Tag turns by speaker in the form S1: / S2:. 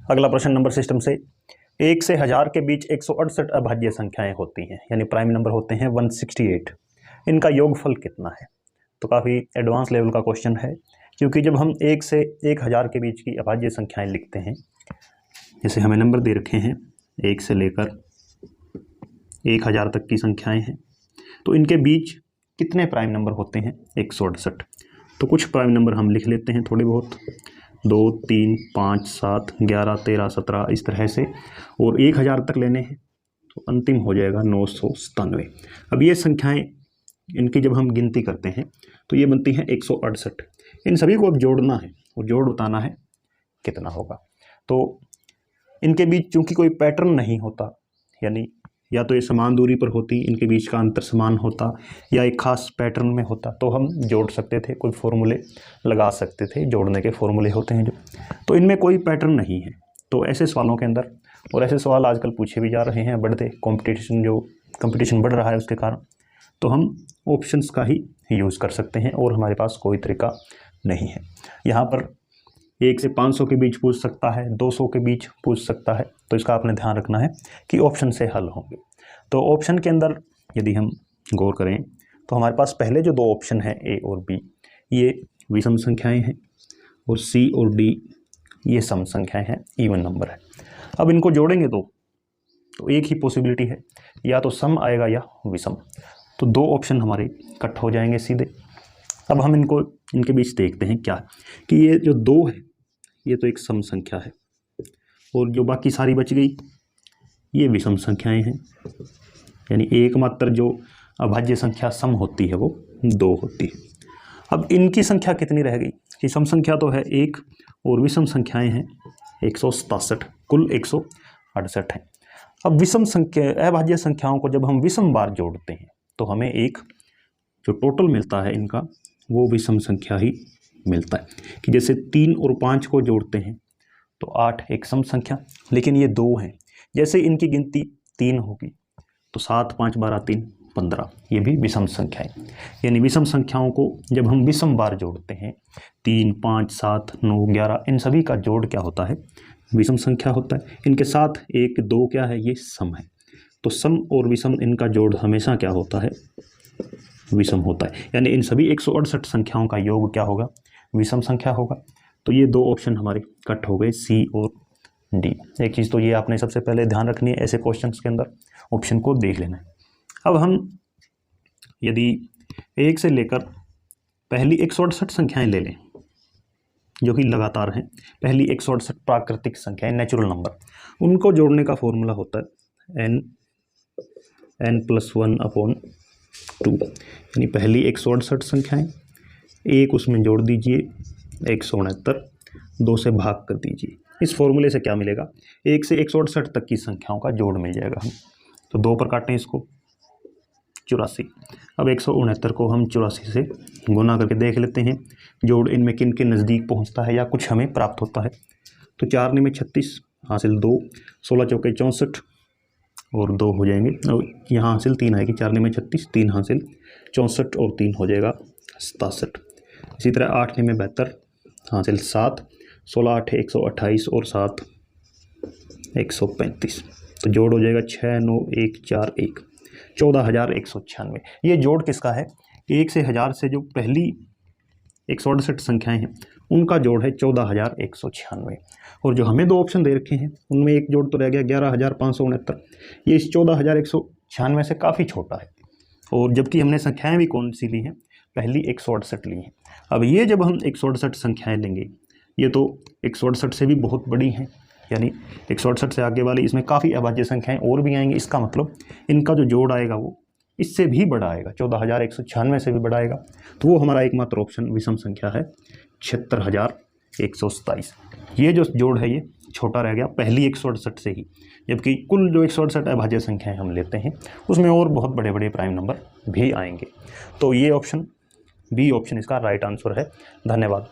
S1: अगला प्रश्न number system से, 1 से 1000 के बीच 168 अभाज्य संख्याएं होती हैं, यानी प्राइम नंबर होते हैं 168। इनका योगफल कितना है? तो काफ़ी एडवांस लेवल का क्वेश्चन है, क्योंकि जब हम 1 से 1000 के बीच की अभाज्य संख्याएं लिखते हैं, जैसे हमें नंबर दे रखे हैं 1 से लेकर 1000 तक की संख्याएं हैं, तो इनके बीच कितने प्राइम नंबर होते हैं? 168। तो कुछ प्राइम नंबर हम लिख लेते हैं थोड़ी बहुत, 2, 3, 5, 7, 11, 13, 17 इस तरह से, और 1000 तक लेने हैं तो अंतिम हो जाएगा 997। अब ये संख्याएं इनकी जब हम गिनती करते हैं तो ये बनती हैं 168। इन सभी को अब जोड़ना है और जोड़ बताना है कितना होगा। तो इनके बीच चूंकि कोई पैटर्न नहीं होता, यानी या तो ये समान दूरी पर होती, इनके बीच का अंतर समान होता, या एक खास पैटर्न में होता, तो हम जोड़ सकते थे, कोई फॉर्मूले लगा सकते थे, जोड़ने के फॉर्मूले होते हैं जो। तो इनमें कोई पैटर्न नहीं है, तो ऐसे सवालों के अंदर, और ऐसे सवाल आजकल पूछे भी जा रहे हैं बढ़ते कंपटीशन बढ़ रहा है उसके कारण, तो हम ऑप्शंस का ही यूज़ कर सकते हैं और हमारे पास कोई तरीका नहीं है। यहाँ पर 1 से 500 के बीच पूछ सकता है, 200 के बीच पूछ सकता है, तो इसका आपने ध्यान रखना है कि ऑप्शन से हल होंगे। तो ऑप्शन के अंदर यदि हम गौर करें तो हमारे पास पहले जो 2 ऑप्शन हैं ए और बी, ये विषम संख्याएं हैं, और सी और डी ये सम संख्याएं हैं, इवन नंबर है। अब इनको जोड़ेंगे तो एक ही पॉसिबिलिटी है, या तो सम आएगा या विषम। तो 2 ऑप्शन हमारे कट हो जाएंगे सीधे। अब हम इनके बीच देखते हैं क्या कि ये जो 2 है ये तो एक सम संख्या है, और जो बाकी सारी बच गई ये विषम संख्याएं हैं, यानी एकमात्र जो अभाज्य संख्या सम होती है वो 2 होती है। अब इनकी संख्या कितनी रह गई कि सम संख्या तो है 1 और विषम संख्याएं हैं 167, कुल 168 हैं। अब विषम संख्या अभाज्य संख्याओं को जब हम विषम बार जोड़ते हैं तो हमें एक जो टोटल मिलता है इनका वो विषम संख्या ही मिलता है, कि जैसे 3 और 5 को जोड़ते हैं तो 8 एक सम संख्या, लेकिन ये 2 हैं, जैसे इनकी गिनती 3 होगी तो 7, 5, 12, 3, 15 ये भी विषम संख्या है। यानी विषम संख्याओं को जब हम विषम बार जोड़ते हैं 3, 5, 7, 9, 11 इन सभी का जोड़ क्या होता है? विषम संख्या होता है। इनके साथ 1, 2 क्या है? ये सम है। तो सम और विषम इनका जोड़ हमेशा क्या होता है? विषम होता है। यानी इन सभी 168 संख्याओं का योग क्या होगा? विषम संख्या होगा। तो ये 2 ऑप्शन हमारे कट हो गए, सी और डी। एक चीज़ तो ये आपने सबसे पहले ध्यान रखनी है, ऐसे क्वेश्चंस के अंदर ऑप्शन को देख लेना है। अब हम यदि 1 से लेकर पहली 168 संख्याएं ले लें जो कि लगातार हैं, पहली 168 प्राकृतिक संख्याएं, नेचुरल नंबर, उनको जोड़ने का फॉर्मूला होता है n+1/2, यानी पहली 168 संख्याएं, एक उसमें जोड़ दीजिए 169, 2 से भाग कर दीजिए। इस फॉर्मूले से क्या मिलेगा? 1 से 168 तक की संख्याओं का जोड़ मिल जाएगा हम। तो 2 पर काटें इसको, 84। अब 169 को हम 84 से गुना करके देख लेते हैं जोड़ इनमें किन के नज़दीक पहुंचता है या कुछ हमें प्राप्त होता है। तो 4 में 36 हासिल 2, 16 चौके 64 और 2 हो जाएंगे, और यहाँ हासिल 3 आएगी, 4 में 36, 3 हासिल 64 और 3 हो जाएगा 67। इसी तरह 8 में 72 हासिल 7, 16 8 128 और 7 135। तो जोड़ हो जाएगा 6 9 1 4 1, 14,196। ये जोड़ किसका है? 1 से 1000 से जो पहली 168 संख्याएं हैं उनका जोड़ है 14,196, और जो हमें 2 ऑप्शन दे रखे हैं उनमें एक जोड़ तो रह गया 11,569। ये इस 14,196 से काफ़ी छोटा है, और जबकि हमने संख्याएं भी कौन सी ली हैं? पहली 168 ली हैं। अब ये जब हम 168 संख्याएं लेंगे, ये तो 168 से भी बहुत बड़ी हैं, यानी 168 से आगे वाली इसमें काफ़ी अभाज्य संख्याएं और भी आएंगी। इसका मतलब इनका जो जोड़ आएगा वो इससे भी बड़ा आएगा, 14,196 से भी बड़ा आएगा। तो वो हमारा एकमात्र ऑप्शन विषम संख्या है 76,127। ये जो जोड़ है ये छोटा रह गया पहली 168 से ही, जबकि कुल जो 168 अभाज्य संख्याएं हम लेते हैं उसमें और बहुत बड़े बड़े प्राइम नंबर भी आएंगे। तो ये ऑप्शन बी ऑप्शन इसका राइट आंसर है। धन्यवाद।